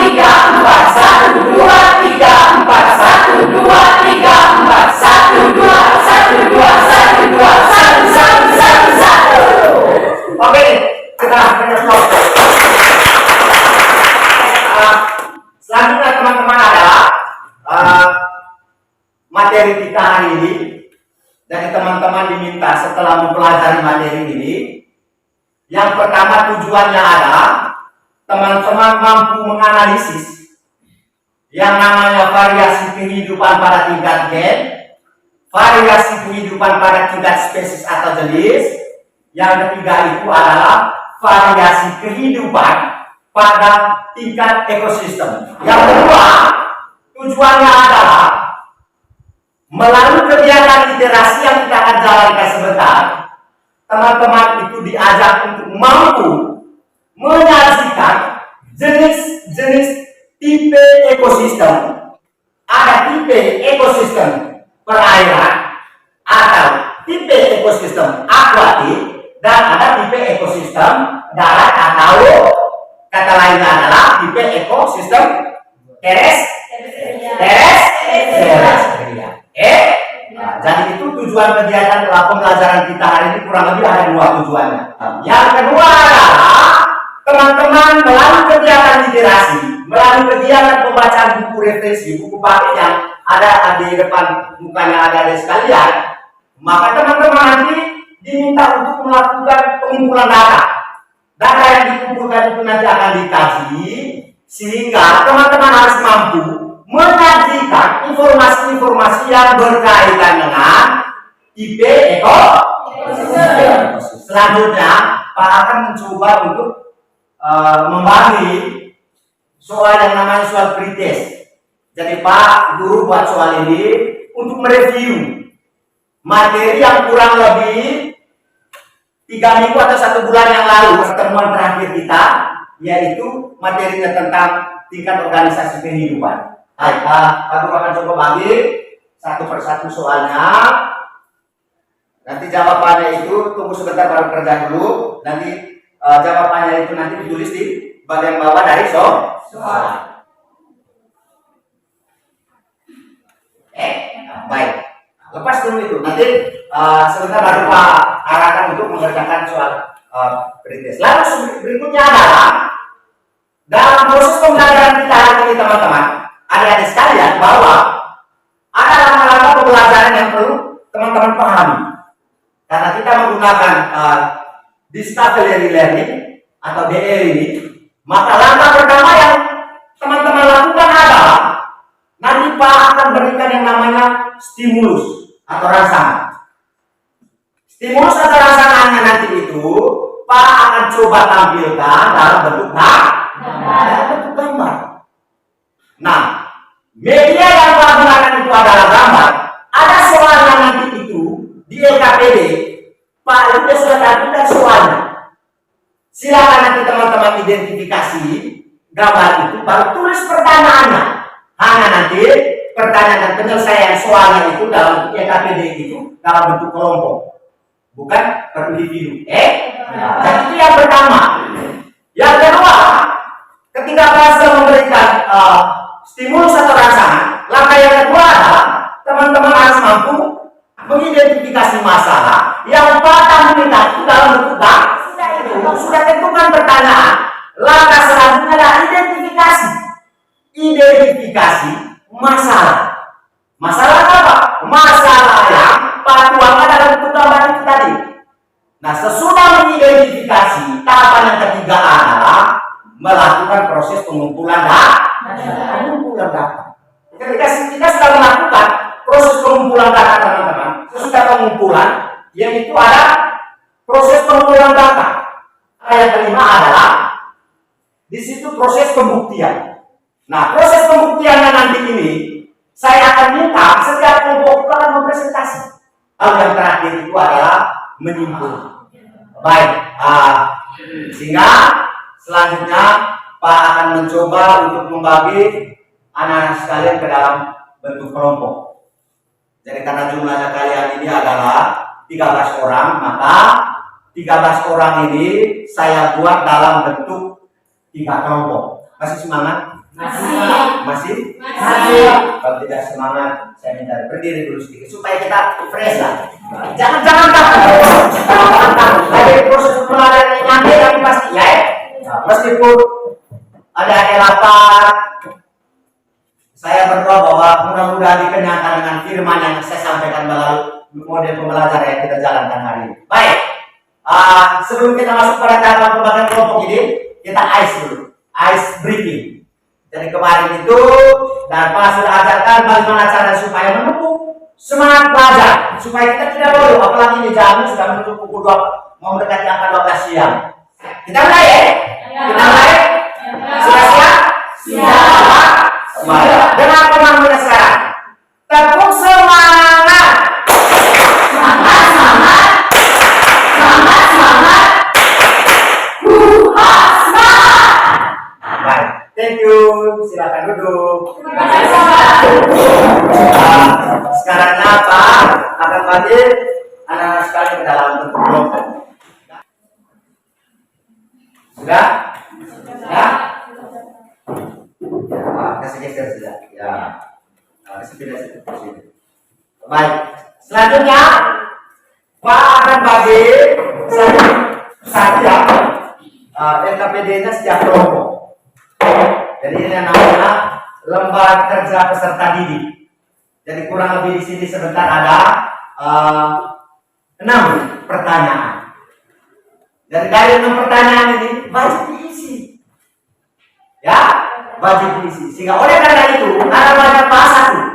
tiga, empat, satu, dua, tiga, empat, satu, dua, tiga, empat, satu, dua, satu, dua, satu, dua, satu, satu, satu, satu. Oke, kita stop. Selanjutnya teman-teman adalah materi kita hari ini. Jadi teman-teman diminta setelah mempelajari materi ini, yang pertama tujuannya adalah teman-teman mampu menganalisis yang namanya variasi kehidupan pada tingkat gen, variasi kehidupan pada tingkat spesies atau jenis. Yang ketiga itu adalah variasi kehidupan pada tingkat ekosistem. Yang kedua, tujuannya adalah melalui kegiatan literasi yang kita akan jalankan sebentar, teman-teman itu diajak untuk mampu menyajikan jenis-jenis tipe ekosistem. Ada tipe ekosistem perairan atau tipe ekosistem akuatik, dan ada tipe ekosistem darat atau kata lainnya adalah tipe ekosistem terestrial. Jadi itu tujuan kegiatan pembelajaran kita hari ini kurang lebih ada dua tujuannya. Yang kedua adalah teman-teman melalui kegiatan literasi, melalui kegiatan pembacaan buku referensi, buku paket yang ada di depan mukanya ada sekalian, maka teman-teman nanti diminta untuk melakukan pengumpulan data. Data yang dikumpulkan itu nanti akan dikaji Sehingga teman-teman harus mampu menyajikan informasi-informasi yang berkaitan dengan IP ekosistem. Selanjutnya, Pak akan mencoba untuk membagi soal yang namanya soal pretest. Jadi Pak Guru buat soal ini untuk mereview materi yang kurang lebih 3 minggu atau 1 bulan yang lalu pertemuan terakhir kita, yaitu materinya tentang tingkat organisasi kehidupan. Baik, Pak Guru akan coba bagi satu persatu soalnya. Nanti jawabannya itu tunggu sebentar baru kerja dulu. Nanti jawabannya itu nanti ditulis di bagian bawah dari soal. Baik. Lepas dulu itu. Nanti sebentar baru Pak arahkan untuk mengerjakan soal pretest. Lalu berikutnya adalah dalam proses pembelajaran kita hari ini teman-teman, adik-adik sekalian, bahwa ada lama-lama pembelajaran yang perlu teman-teman pahami. Karena kita menggunakan discovery learning atau DR ini, maka langkah pertama yang teman-teman lakukan adalah nanti Pak akan berikan yang namanya stimulus atau rangsangan. Stimulus atau rangsangannya nanti itu Pak akan coba tampilkan dalam bentuk gambar. Nah, media yang Pak gunakan itu adalah gambar. Ada soal yang nanti itu di LKPD, Pak itu sudah tampilkan soalnya. Silakan nanti teman-teman identifikasi gambar itu, baru tulis pertanyaannya. Hanya nanti pertanyaan dan penyelesaian soalnya itu dalam LKPD itu dalam bentuk kelompok, bukan per individu. Jadi itu yang pertama. Yang kedua, ketika Pak memberikan stimulus atau rangsangan, langkah yang kedua adalah teman-teman harus mampu mengidentifikasi masalah yang Pak tampilkan itu dalam bentuk sudah tentukan pertanyaan. Langkah selanjutnya adalah identifikasi masalah. Masalah apa? Masalah yang Pak tuangkan dalam bentuk gambar itu tadi. Nah, sesudah mengidentifikasi, tahapan yang ketiga adalah melakukan proses pengumpulan data. Ketika kita sudah melakukan proses pengumpulan data teman-teman, sesudah pengumpulan, yang itu ada proses pengumpulan data. Yang kelima adalah di situ proses pembuktian. Nah, proses pembuktiannya nanti ini saya akan minta setiap kelompok itu akan mempresentasi. Lalu yang terakhir itu adalah menyimpul. Baik, sehingga selanjutnya Pak akan mencoba untuk membagi anak-anak sekalian ke dalam bentuk kelompok. Jadi karena jumlahnya kalian ini adalah 13 orang, maka 13 orang ini saya buat dalam bentuk 3 kelompok. Masih semangat? Masih? Kalau tidak semangat, saya minta berdiri dulu sedikit supaya kita fresh lah. Jangan takut. Ada proses pembelajaran yang nanti tapi pasti ya. Meskipun ada lapar, saya berdoa bahwa mudah-mudahan dikenyangkan dengan firman yang saya sampaikan melalui model pembelajaran yang kita jalankan hari ini. Baik, sebelum kita masuk pada tahapan pembagian kelompok ini, kita ice dulu, ice breaking. Jadi kemarin itu dan Pak sudah ajarkan bagaimana cara supaya menumbuh semangat belajar, supaya kita tidak bodoh. Apalagi di jam sudah menuju pukul 2, mau mendekati angka 12 siang. Kita mulai ya? Kita mulai? Sudah siap? Siap. Baik. Dengan pemanggilan sekarang. Tepuk semangat. Semangat. Semangat. Baik. Thank you. Silakan duduk. Sekarang apa? Akan bagi anak-anak sekalian ke dalam bentuk kelompok. Sudah? Ya? Kasih geser sudah. Ya. Kasih pindah sini. Baik. Selanjutnya Pak akan bagi saja LKPD-nya setiap kelompok. Jadi ini yang namanya lembar kerja peserta didik. Jadi kurang lebih di sini sebentar ada 6 pertanyaan. Dari 6 pertanyaan ini wajib diisi. Ya, wajib diisi. Sehingga oleh karena itu ada banyak bahasa tuh.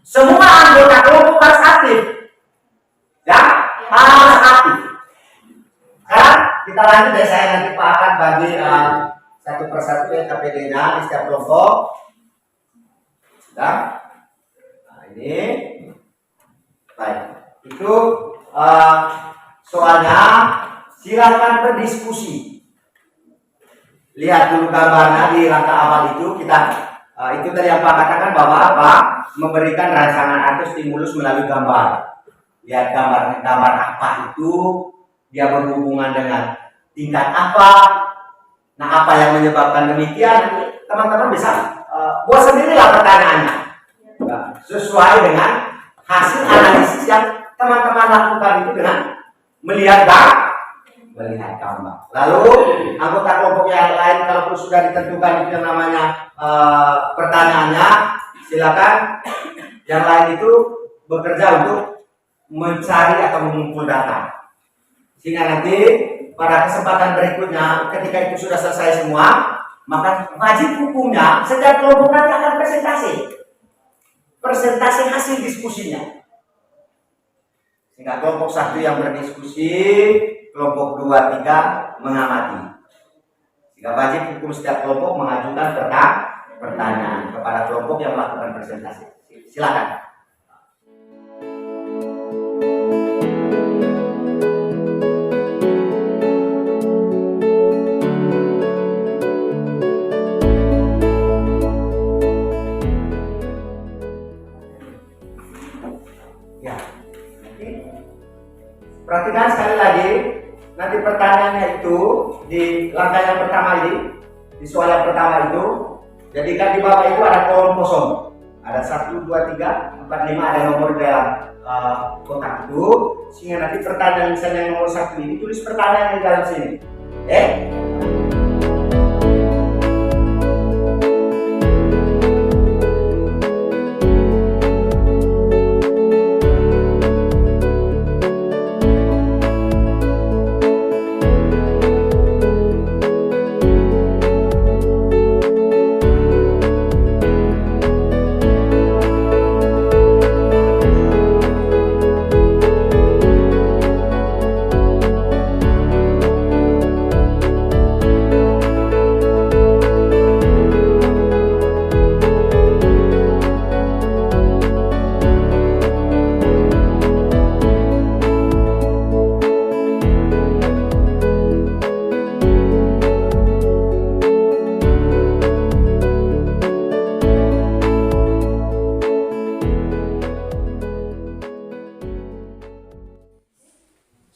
Semua anggota kelompok harus aktif, ya, harus aktif. Sekarang kita lanjut ya, saya nanti Pak akan bagi satu persatu ya KPD-nya di setiap kelompok. Sudah. Nah, ini baik. Itu soalnya silakan berdiskusi. Lihat dulu gambarnya di langkah awal itu kita itu tadi yang Pak katakan bahwa apa? Memberikan rancangan atau stimulus melalui gambar. Lihat gambar apa itu, dia berhubungan dengan tingkat apa. Nah, apa yang menyebabkan demikian? Teman-teman bisa buat sendirilah pertanyaannya. Nah, sesuai dengan hasil analisis yang teman-teman lakukan itu dengan melihat gambar. Lalu anggota kelompok yang lain kalau sudah ditentukan itu yang namanya pertanyaannya, silakan yang lain itu bekerja untuk mencari atau mengumpul data. Sehingga nanti pada kesempatan berikutnya ketika itu sudah selesai semua, maka wajib hukumnya setiap kelompok nanti akan presentasi hasil diskusinya. Sehingga kelompok 1 yang berdiskusi, kelompok 2, 3 mengamati. Sehingga wajib hukum setiap kelompok mengajukan pertanyaan kepada kelompok yang melakukan presentasi. Silakan. Ya, perhatikan sekali lagi. Nanti pertanyaannya itu di langkah yang pertama ini, di soal yang pertama itu, jadikan di bawah itu ada kolom kosong. Ada 1, 2, 3, 4, 5 ada nomor dalam kotak itu. Sehingga nanti pertanyaan misalnya yang nomor 1 ini tulis pertanyaan di dalam sini.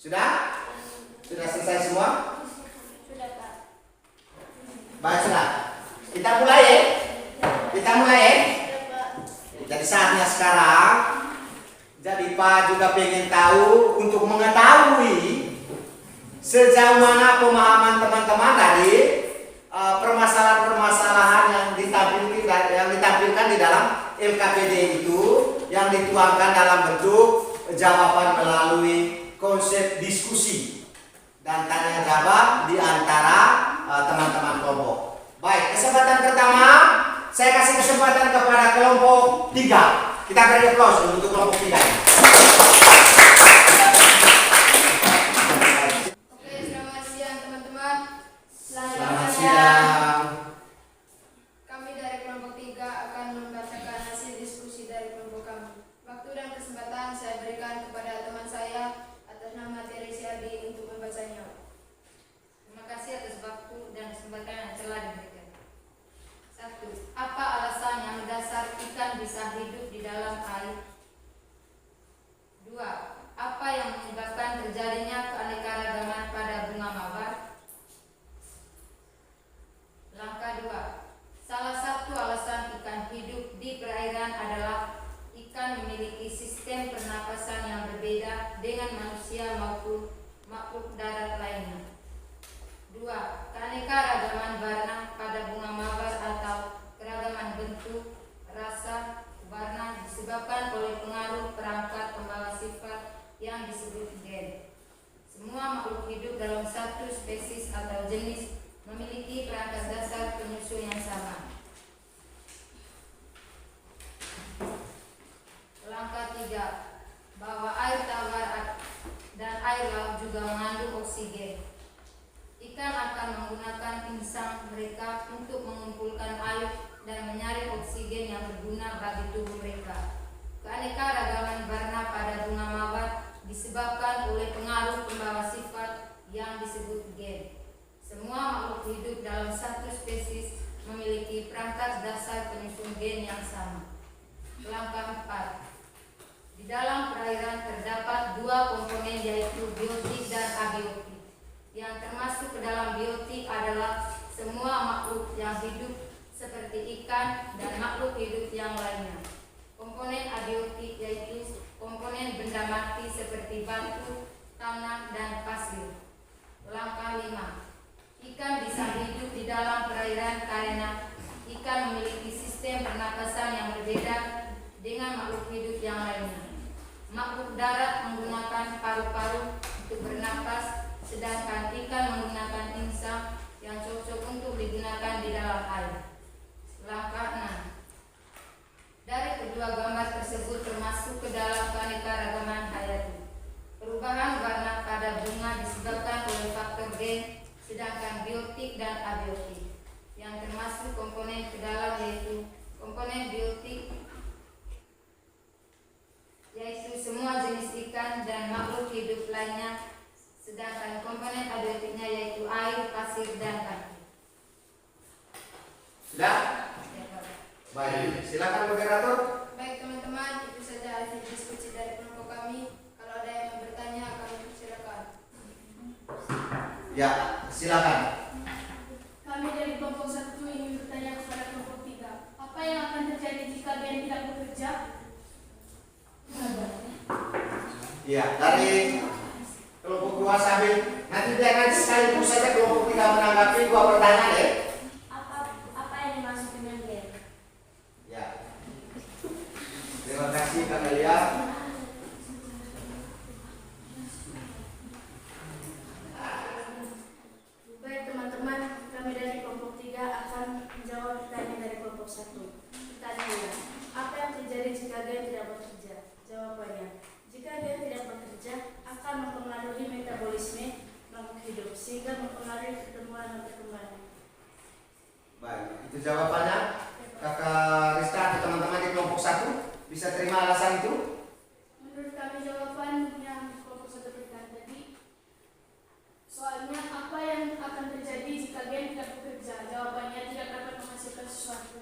Sudah? Sudah selesai semua? Sudah, Pak. Baiklah. Kita mulai ya. Sudah, Pak. Jadi saatnya sekarang. Jadi Pak juga pengen tahu untuk mengetahui sejauh mana pemahaman teman-teman dari permasalahan-permasalahan yang ditampilkan di dalam LKPD itu, yang dituangkan dalam bentuk jawaban melalui konsep diskusi dan tanya jawab di antara teman-teman kelompok. Baik, kesempatan pertama saya kasih kesempatan kepada kelompok 3. Kita beri aplaus untuk kelompok 3. Oke, selamat siang teman-teman. Selamat siang. Kami dari kelompok 3 akan membacakan hasil diskusi dari kelompok kami. Waktu dan kesempatan saya berikan kepada teman saya atas nama Teresia Ardi untuk membacanya. Terima kasih atas waktu dan kesempatan yang telah diberikan. 1. Apa alasan yang mendasar ikan bisa hidup di dalam air? 2. Apa yang menyebabkan terjadinya keanekaragaman pada bunga mawar? Langkah 2. Salah satu alasan ikan hidup di perairan adalah ikan memiliki sistem pernapasan yang berbeda dengan manusia maupun makhluk darat lainnya. 2. Keanekaragaman warna pada bunga mawar atau keragaman bentuk, rasa, warna disebabkan oleh pengaruh perangkat pembawa sifat yang disebut gen. Semua makhluk hidup dalam satu spesies atau jenis memiliki perangkat dasar penyusun yang sama. berguna bagi tubuh mereka. Keanekaragaman warna pada bunga mawar disebabkan oleh pengaruh pembawa sifat yang disebut gen. Semua makhluk hidup dalam satu spesies memiliki perangkat dasar penyusun gen yang sama. Langkah 4. Di dalam perairan terdapat dua komponen yaitu biotik dan abiotik. Yang termasuk ke dalam biotik adalah semua makhluk yang hidup seperti ikan dan makhluk hidup yang lainnya. Komponen abiotik yaitu komponen benda mati seperti batu, tanah, dan pasir. Langkah 5. Ikan bisa hidup di dalam perairan karena ikan memiliki sistem pernapasan yang berbeda dengan makhluk hidup yang lainnya. Makhluk darat menggunakan paru-paru untuk bernapas, sedangkan ikan menggunakan insang yang cocok untuk digunakan di dalam air. Langkah 6. Dari kedua gambar tersebut termasuk ke dalam keanekaragaman hayati. Perubahan warna pada bunga disebabkan oleh faktor gen, sedangkan biotik dan abiotik yang termasuk komponen ke dalam yaitu komponen biotik yaitu semua jenis ikan dan makhluk hidup lainnya, sedangkan komponen abiotiknya yaitu air, pasir, dan batu. Sudah? Baik, silakan moderator. Baik teman-teman, itu saja hasil diskusi dari kelompok kami. Kalau ada yang mau bertanya, kami silakan. Ya, silakan. Kami dari kelompok 1 ingin bertanya kepada kelompok 3. Apa yang akan terjadi jika BN tidak bekerja? Ya, dari kelompok 2 sambil nanti biarkan sekaligus saja kelompok 3 menanggapi 2 pertanyaan ya. Apa yang dimaksud dengan BN? Ya. Terima kasih Kak Alia. Baik teman-teman, kami dari kelompok 3 akan menjawab pertanyaan dari kelompok 1. Pertanyaannya, apa yang terjadi jika BN tidak bekerja? Jawabannya, jika BN tidak bekerja akan mempengaruhi metabolisme makhluk hidup sehingga mempengaruhi pertumbuhan dan perkembangan. Baik, itu jawabannya. Kakak Rizka atau teman-teman di kelompok 1 bisa terima alasan itu? Menurut kami jawaban yang kelompok 1 berikan tadi, soalnya apa yang akan terjadi jika gen tidak bekerja? Jawabannya tidak dapat menghasilkan sesuatu.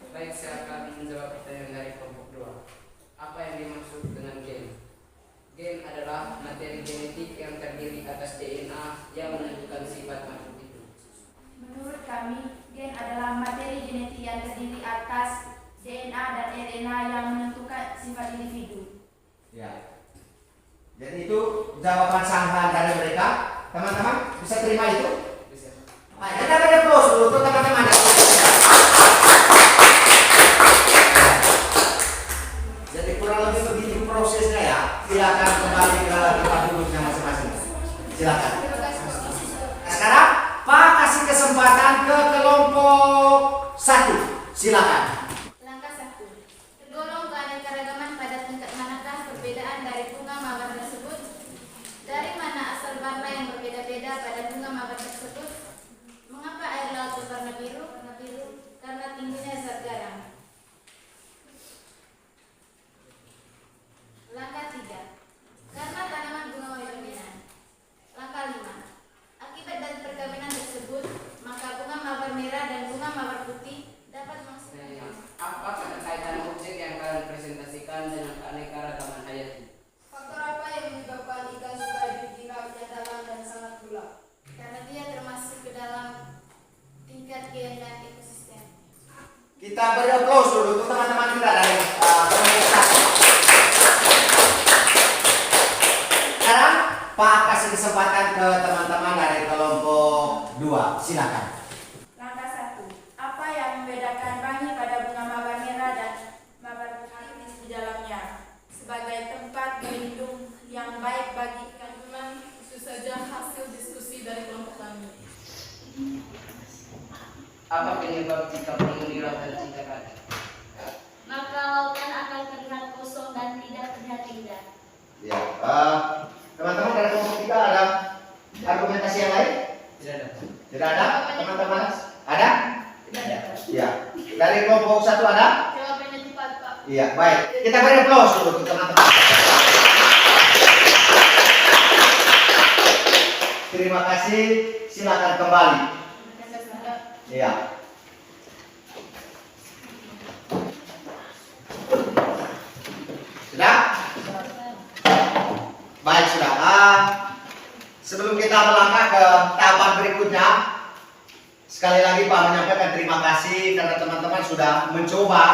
Baik, saya akan menjawab pertanyaan dari kelompok 2. Apa yang dimaksud dengan gen? Gen adalah materi genetik yang terdiri atas DNA yang menentukan sifat makhluk hidup. Menurut kami, gen adalah materi genetik yang terdiri atas DNA dan RNA yang menentukan sifat individu. Ya. Jadi itu jawaban sanggahan dari mereka. Teman-teman bisa terima itu? Bisa. Baik, kita beri applause dulu untuk teman-teman. Jadi kurang lebih begitu prosesnya ya. Silakan kembali ke tempat duduknya masing-masing. Silakan. Nah, sekarang Pak kasih kesempatan ke kelompok 1. Silakan. Langkah 1. Tergolong keanekaragaman pada tingkat manakah perbedaan dari bunga mawar tersebut? Dari mana asal warna yang berbeda-beda pada bunga mawar tersebut? Mengapa air laut berwarna biru? Karena tingginya zat garam. Langkah 3. Karena tanaman bunga mawar dominan. Langkah 5. Akibat dari perkawinan tersebut, maka bunga mawar merah dan bunga mawar putih dapat menghasilkan. Apa keterkaitan objek yang kalian presentasikan dengan keanekaragaman hayati? Faktor apa yang menyebabkan ikan suka hidup di laut yang dalam dan sangat gelap? Karena dia termasuk ke dalam tingkat gen dan ekosistem. Kita beri applause dulu untuk teman-teman kita dari kelompok 1. Sekarang Pak kasih kesempatan ke teman-teman dari kelompok 2. Silakan. Langkah 1. Apa yang membedakan wangi pada bunga mawar merah dan mawar putih di dalamnya? Sebagai tempat berlindung yang baik bagi ikan tulang, itu saja hasil diskusi dari kelompok kami. Apa penyebab jika penghuni lautan tidak ada? Maka lautan akan terlihat kosong dan tidak terlihat indah. Ya, teman-teman dari kelompok 3 ada argumentasi yang lain? Tidak ada. Tidak ada, teman-teman? Ada? Tidak ada. Ya. Dari kelompok 1 ada? Jawabannya Iya, baik. Kita beri aplaus dulu untuk teman-teman. Terima kasih. Silakan kembali. Iya. Sudah? Baik, sudah. Sebelum kita melangkah ke tahapan berikutnya, sekali lagi Pak menyampaikan terima kasih karena teman-teman sudah mencoba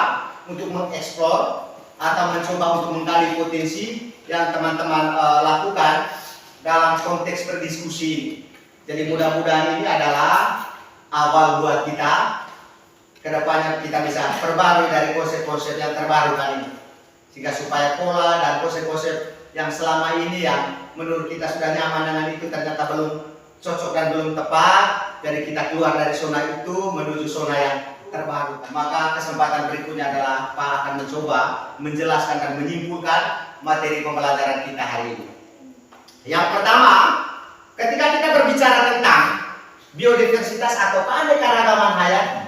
untuk mengeksplor atau mencoba untuk menggali potensi yang teman-teman lakukan dalam konteks berdiskusi. Jadi mudah-mudahan ini adalah awal buat kita. Kedepannya kita bisa perbarui dari konsep-konsep yang terbaru kali ini, sehingga supaya pola dan konsep-konsep yang selama ini yang menurut kita sudah nyaman dengan itu ternyata belum cocok dan belum tepat. Jadi kita keluar dari zona itu menuju zona yang terbaru. Maka kesempatan berikutnya adalah Pak akan mencoba menjelaskan dan menyimpulkan materi pembelajaran kita hari ini. Yang pertama, ketika kita berbicara tentang biodiversitas atau keanekaragaman hayati,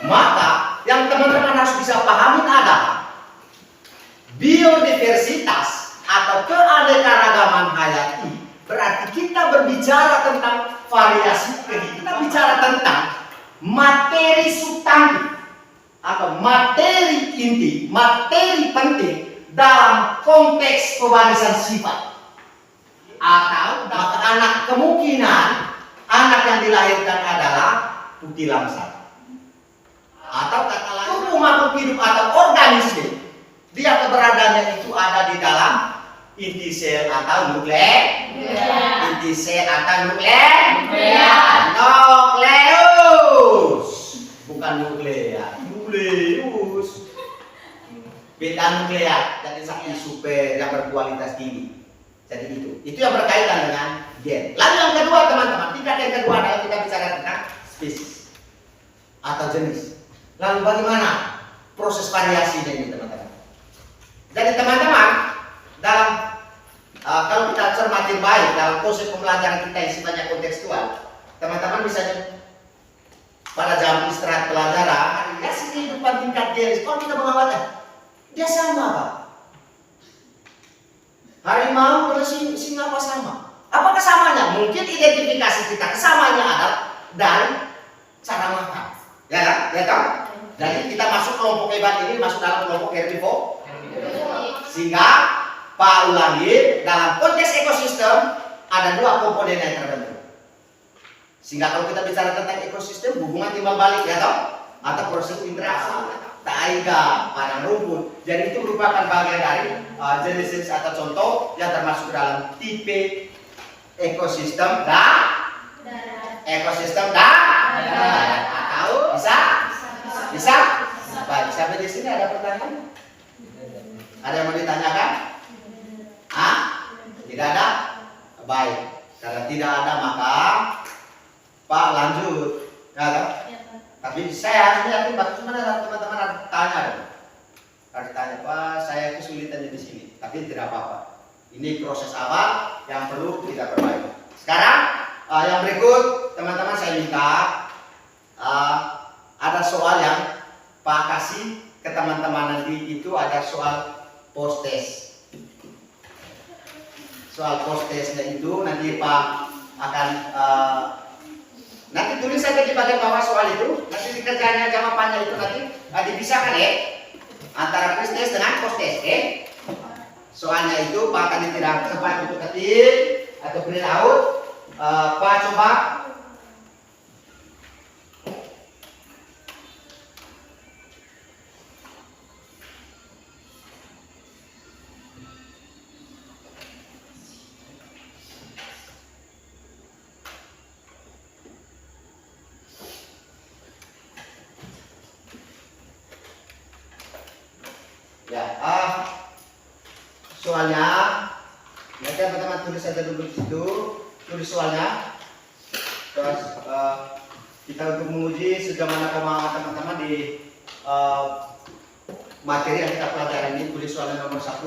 maka yang teman-teman harus bisa pahami adalah biodiversitas atau keanekaragaman hayati berarti kita berbicara tentang variasi, kita bicara tentang materi substantif atau materi inti, materi penting dalam konteks pewarisan sifat. Atau anak kemungkinan anak yang dilahirkan adalah putih langsat. Atau kata lain, tubuh makhluk hidup atau organisme, dia keberadaannya itu ada di dalam inti sel atau nukleus. Inti sel atau nukleus. Bukan nuklea, nukleus. Beda nuklea, jadi saking super yang berkualitas tinggi. Jadi itu yang berkaitan dengan gen. Lalu yang kedua teman-teman, tingkat yang kedua adalah kita bicara tentang spesies atau jenis. Lalu bagaimana proses variasinya ini teman-teman? Jadi teman-teman, dalam kalau kita cermatin baik dalam konsep pembelajaran kita yang sifatnya kontekstual, teman-teman bisa pada jam istirahat pelajaran, ya kehidupan tingkat gen. Kalau kita mengamati, dia sama Pak. Harimau dan singa apa sama? Apa kesamanya? Mungkin identifikasi kita kesamanya adalah dari cara makan, ya kan? Ya kan? Jadi kita masuk kelompok hebat ini masuk dalam kelompok herbivore, sehingga Pak ulangi dalam konteks ekosistem ada dua komponen yang terbentuk. Sehingga kalau kita bicara tentang ekosistem, hubungan timbal balik ya toh, atau proses interaksi. Taiga, padang rumput. Jadi itu merupakan bagian dari jenis atau contoh yang termasuk dalam tipe ekosistem ekosistem atau bisa. Baik, sampai di sini ada pertanyaan? Ada yang mau ditanyakan? Tidak ada? Baik, karena tidak ada maka Pak lanjut. Ya, tapi saya yakin cuma ada teman-teman ada tanya Pak, saya kesulitannya di sini. Tapi tidak apa-apa. Ini proses awal yang perlu kita perbaiki. Sekarang yang berikut teman-teman saya minta ada soal yang Pak kasih ke teman-teman nanti, itu ada soal post test. Soal post testnya itu nanti Pak akan nanti tulis saja di bagian bawah soal itu. Nanti dikerjaannya jawabannya itu nanti dipisahkan ya antara pre test dengan post test. Soalnya itu Pak tadi tidak sempat untuk ketik atau print out. Pak coba ya, soalnya nanti teman-teman tulis saja dulu di situ, tulis soalnya. Terus kita untuk menguji sejauh mana pemahaman teman-teman di materi yang kita pelajari ini, tulis soalnya nomor 1.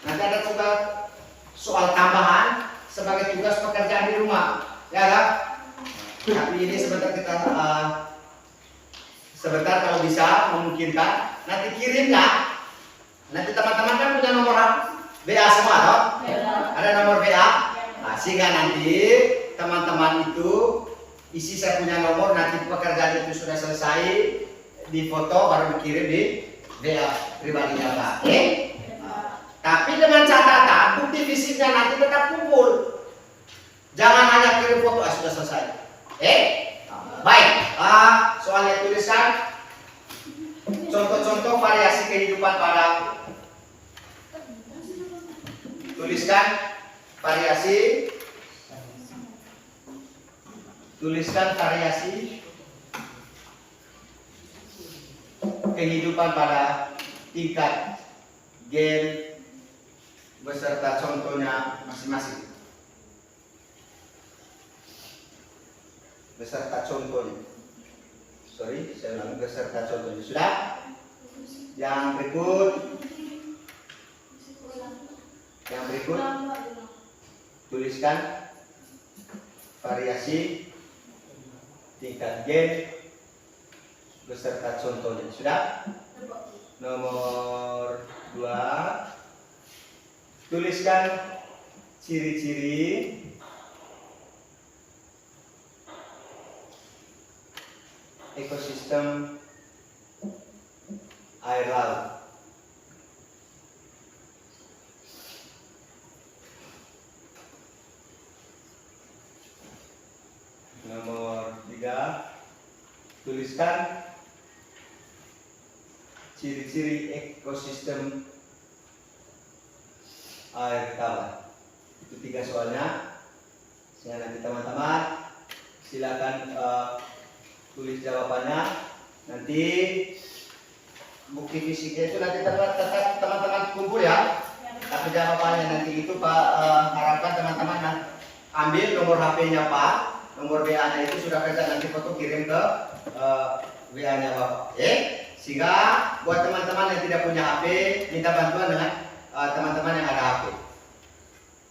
Nanti ada juga soal tambahan sebagai tugas pekerjaan di rumah, ya kan? Tapi ini sebentar kita sebentar kalau bisa memungkinkan nanti kirimnya. Nanti teman-teman kan punya nomor WA semua toh? Ada nomor WA. Nah, sehingga nanti teman-teman itu isi saya punya nomor, nanti pekerjaan itu sudah selesai, di foto baru dikirim di WA pribadinya Pak. Oke? Tapi dengan catatan bukti fisiknya nanti tetap kumpul. Jangan hanya kirim foto sudah selesai. Baik. Soalnya tuliskan contoh-contoh variasi kehidupan pada. Tuliskan variasi. Tuliskan variasi kehidupan pada tingkat gen beserta contohnya masing-masing. Beserta contohnya. Sorry, saya ulangi, beserta contohnya. Sudah? Yang berikut. Yang berikut. Tuliskan variasi tingkat gen beserta contohnya. Sudah? Nomor 2. Tuliskan ciri-ciri ekosistem air laut. Nomor 3. Tuliskan ciri-ciri ekosistem air tawar. Itu 3 soalnya. Sehingga nanti teman-teman silakan tulis jawabannya. Nanti bukti fisiknya itu nanti tetap teman-teman kumpul ya. Tapi jawabannya nanti itu Pak harapkan teman-teman ambil nomor HP-nya Pak, nomor WA-nya itu sudah kerja, nanti foto kirim ke WA-nya Bapak. Sehingga buat teman-teman yang tidak punya HP, minta bantuan dengan teman-teman yang ada HP.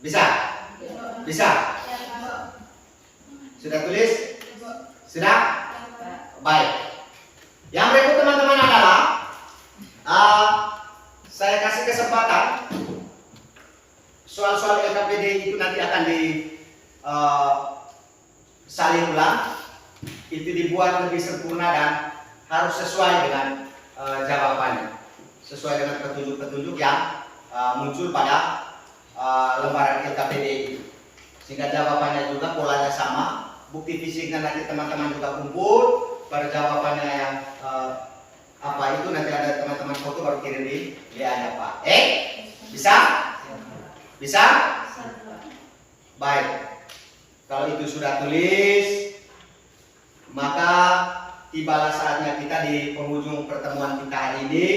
Bisa? Bisa? Sudah tulis? Sudah? Baik. Yang berikut teman-teman adalah saya kasih kesempatan soal-soal LKPD itu nanti akan salin ulang. Itu dibuat lebih sempurna dan harus sesuai dengan jawabannya, sesuai dengan petunjuk-petunjuk yang muncul pada lembaran LKPD itu. Sehingga jawabannya juga polanya sama, bukti fisiknya nanti teman-teman juga kumpul, baru jawabannya yang apa itu nanti ada teman-teman foto baru kirim di WA-nya Pak. Bisa? Bisa? Baik. Kalau itu sudah tulis, maka tibalah saatnya kita di penghujung pertemuan kita hari ini.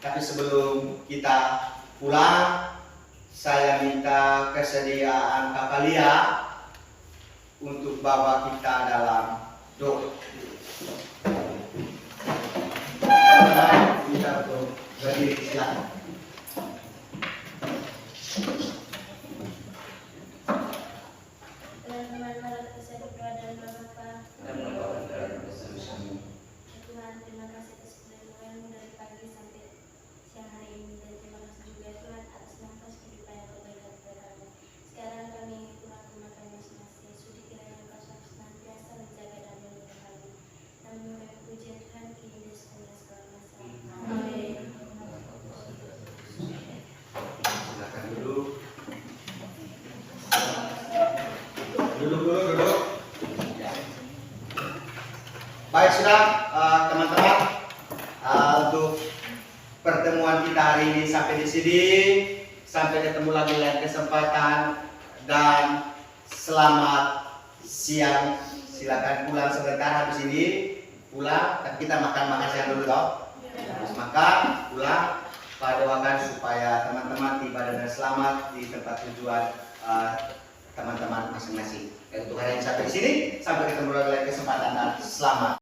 Tapi sebelum kita pulang, saya minta kesediaan Kakak Lia untuk bawa kita dalam doa. Kita untuk berdiri, silakan. Tuhan, terima kasih atas kebenaran-Mu dari pagi sampai siang hari ini, dan terima kasih juga Tuhan atas nafas kehidupan yang Kau berikan kepada kami. Sekarang kami pulang ke makan masing-masing. Sudi kiranya Engkau senantiasa menjaga dan melindungi kami. Kami mengucapkan pujian Tuhan kini dan sepanjang segala masa. Amin. Silakan duduk. Duduk. Ya. Baik, sudah teman-teman, untuk pertemuan kita hari ini sampai di sini. Sampai ketemu lagi lain kesempatan, dan selamat siang. Silakan pulang sebentar habis ini. Pulang, tapi kita makan siang dulu toh. Habis makan, pulang. Pak doakan supaya teman-teman tiba dengan selamat di tempat tujuan teman-teman masing-masing. Untuk hari ini sampai di sini, sampai ketemu lagi lain kesempatan, dan selamat.